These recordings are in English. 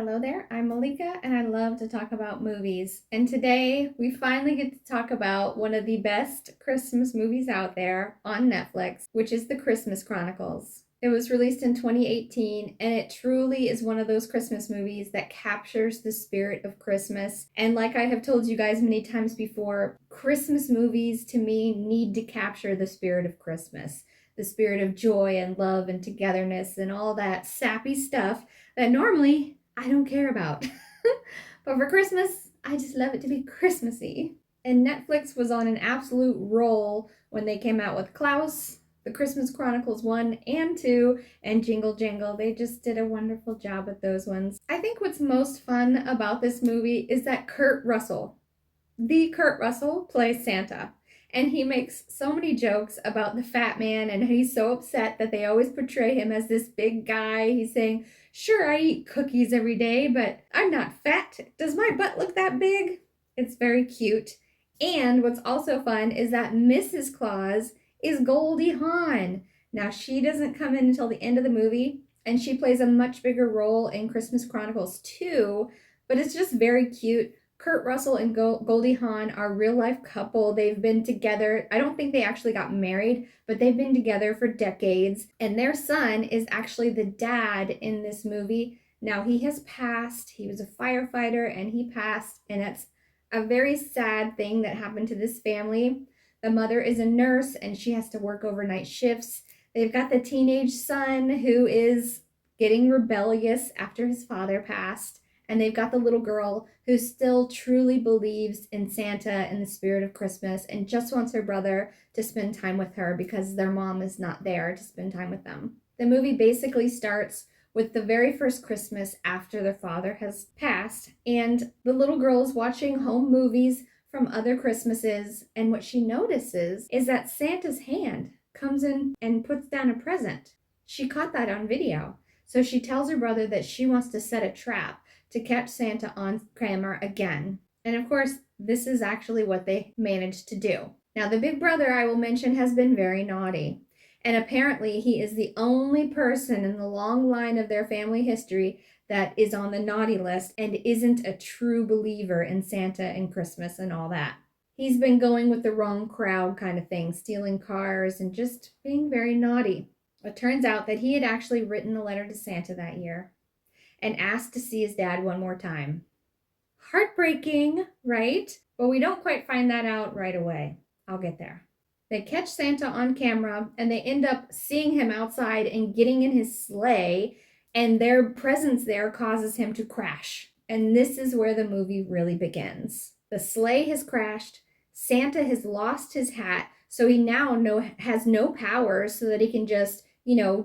Hello there, I'm Malika and I love to talk about movies. And today we finally get to talk about one of the best Christmas movies out there on Netflix, which is The Christmas Chronicles. It was released in 2018 and it truly is one of those Christmas movies that captures the spirit of Christmas. And like I have told you guys many times before, Christmas movies to me need to capture the spirit of Christmas. The spirit of joy and love and togetherness and all that sappy stuff that normally I don't care about. But for Christmas, I just love it to be Christmassy. And Netflix was on an absolute roll when they came out with Klaus, The Christmas Chronicles 1 and 2, and Jingle Jangle. They just did a wonderful job with those ones. I think what's most fun about this movie is that Kurt Russell, plays Santa. And he makes so many jokes about the fat man, and he's so upset that they always portray him as this big guy. He's saying, sure, I eat cookies every day, but I'm not fat. Does my butt look that big? It's very cute. And what's also fun is that Mrs. Claus is Goldie Hawn. Now, she doesn't come in until the end of the movie, and she plays a much bigger role in Christmas Chronicles 2, but it's just very cute. Kurt Russell and Goldie Hawn are a real-life couple. They've been together. I don't think they actually got married, but they've been together for decades. And their son is actually the dad in this movie. Now, he has passed. He was a firefighter, and he passed. And that's a very sad thing that happened to this family. The mother is a nurse, and she has to work overnight shifts. They've got the teenage son who is getting rebellious after his father passed. And they've got the little girl who still truly believes in Santa and the spirit of Christmas and just wants her brother to spend time with her because their mom is not there to spend time with them. The movie basically starts with the very first Christmas after their father has passed, and the little girl is watching home movies from other Christmases, and what she notices is that Santa's hand comes in and puts down a present. She caught that on video, so she tells her brother that she wants to set a trap to catch Santa on camera again. And of course, this is actually what they managed to do. Now, the big brother, I will mention, has been very naughty. And apparently, he is the only person in the long line of their family history that is on the naughty list and isn't a true believer in Santa and Christmas and all that. He's been going with the wrong crowd kind of thing, stealing cars and just being very naughty. It turns out that he had actually written a letter to Santa that year and asked to see his dad one more time. Heartbreaking, right? But we don't quite find that out right away. I'll get there. They catch Santa on camera and they end up seeing him outside and getting in his sleigh, and their presence there causes him to crash. And this is where the movie really begins. The sleigh has crashed. Santa has lost his hat, so he now has no powers so that he can just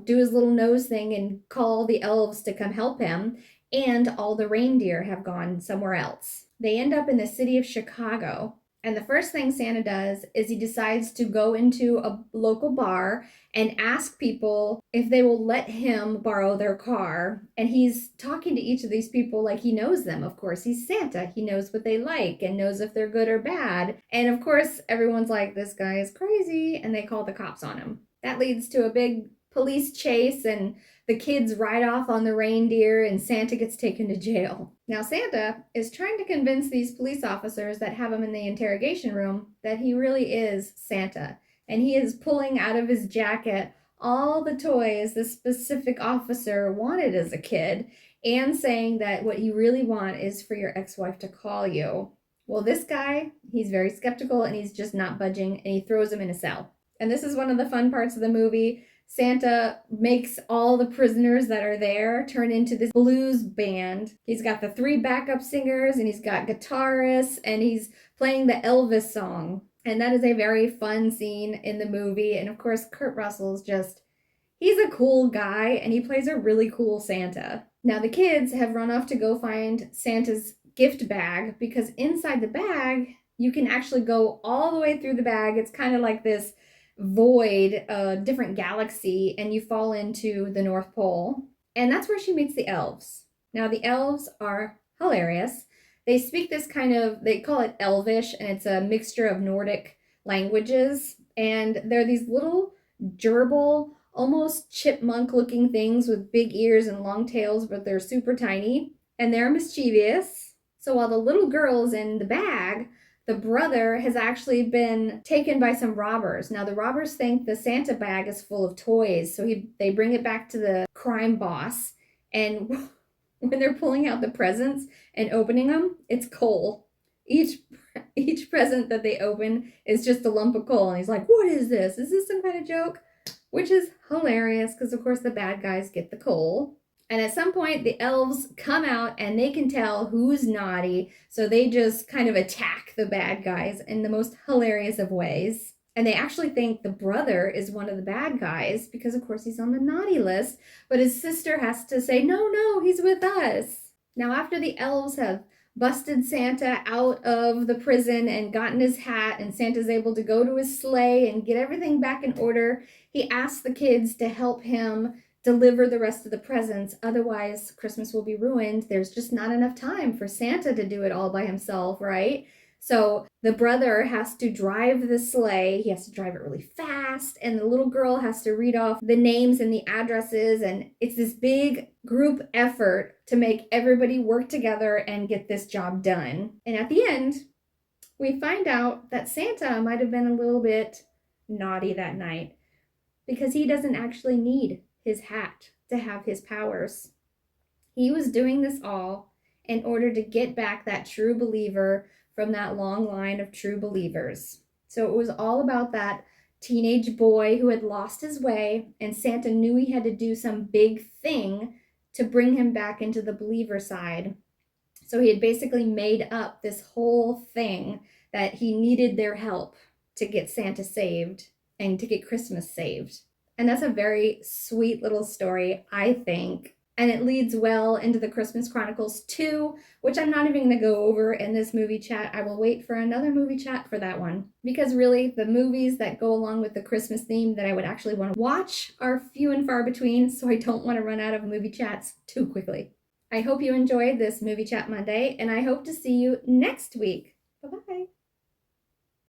do his little nose thing and call the elves to come help him, and all the reindeer have gone somewhere else. They end up in the city of Chicago, and the first thing Santa does is he decides to go into a local bar and ask people if they will let him borrow their car. And he's talking to each of these people like he knows them. Of course, he's Santa. He knows what they like and knows if they're good or bad. And of course, everyone's like, this guy is crazy, and they call the cops on him. That leads to a big police chase, and the kids ride off on the reindeer, and Santa gets taken to jail. Now, Santa is trying to convince these police officers that have him in the interrogation room that he really is Santa. And he is pulling out of his jacket all the toys the specific officer wanted as a kid, and saying that what you really want is for your ex-wife to call you. Well, this guy, he's very skeptical, and he's just not budging, and he throws him in a cell. And this is one of the fun parts of the movie. Santa makes all the prisoners that are there turn into this blues band. He's got the 3 backup singers, and he's got guitarists, and he's playing the Elvis song. And that is a very fun scene in the movie. And of course, Kurt Russell's he's a cool guy, and he plays a really cool Santa. Now, the kids have run off to go find Santa's gift bag, because inside the bag, you can actually go all the way through the bag. It's kind of like this void, a different galaxy, and you fall into the North Pole. And that's where she meets the elves. Now, the elves are hilarious. They speak this they call it Elvish, and it's a mixture of Nordic languages. And they're these little gerbil, almost chipmunk-looking things with big ears and long tails, but they're super tiny. and they're mischievous. So while the little girl's in the bag, the brother has actually been taken by some robbers. Now the robbers think the Santa bag is full of toys, so they bring it back to the crime boss, and when they're pulling out the presents and opening them, it's coal. Each present that they open is just a lump of coal, and he's like, "What is this? Is this some kind of joke?" Which is hilarious because of course the bad guys get the coal. And at some point, the elves come out and they can tell who's naughty, so they just kind of attack the bad guys in the most hilarious of ways. And they actually think the brother is one of the bad guys because, of course, he's on the naughty list, but his sister has to say, no, no, he's with us. Now, after the elves have busted Santa out of the prison and gotten his hat, and Santa's able to go to his sleigh and get everything back in order, he asks the kids to help him deliver the rest of the presents. Otherwise, Christmas will be ruined. There's just not enough time for Santa to do it all by himself, right? So the brother has to drive the sleigh. He has to drive it really fast, and the little girl has to read off the names and the addresses, and it's this big group effort to make everybody work together and get this job done. And at the end, we find out that Santa might have been a little bit naughty that night because he doesn't actually need his hat to have his powers. He was doing this all in order to get back that true believer from that long line of true believers. So it was all about that teenage boy who had lost his way, and Santa knew he had to do some big thing to bring him back into the believer side. So he had basically made up this whole thing that he needed their help to get Santa saved and to get Christmas saved. And that's a very sweet little story, I think. And it leads well into the Christmas Chronicles 2, which I'm not even going to go over in this movie chat. I will wait for another movie chat for that one. Because really, the movies that go along with the Christmas theme that I would actually want to watch are few and far between, so I don't want to run out of movie chats too quickly. I hope you enjoyed this Movie Chat Monday, and I hope to see you next week. Bye-bye.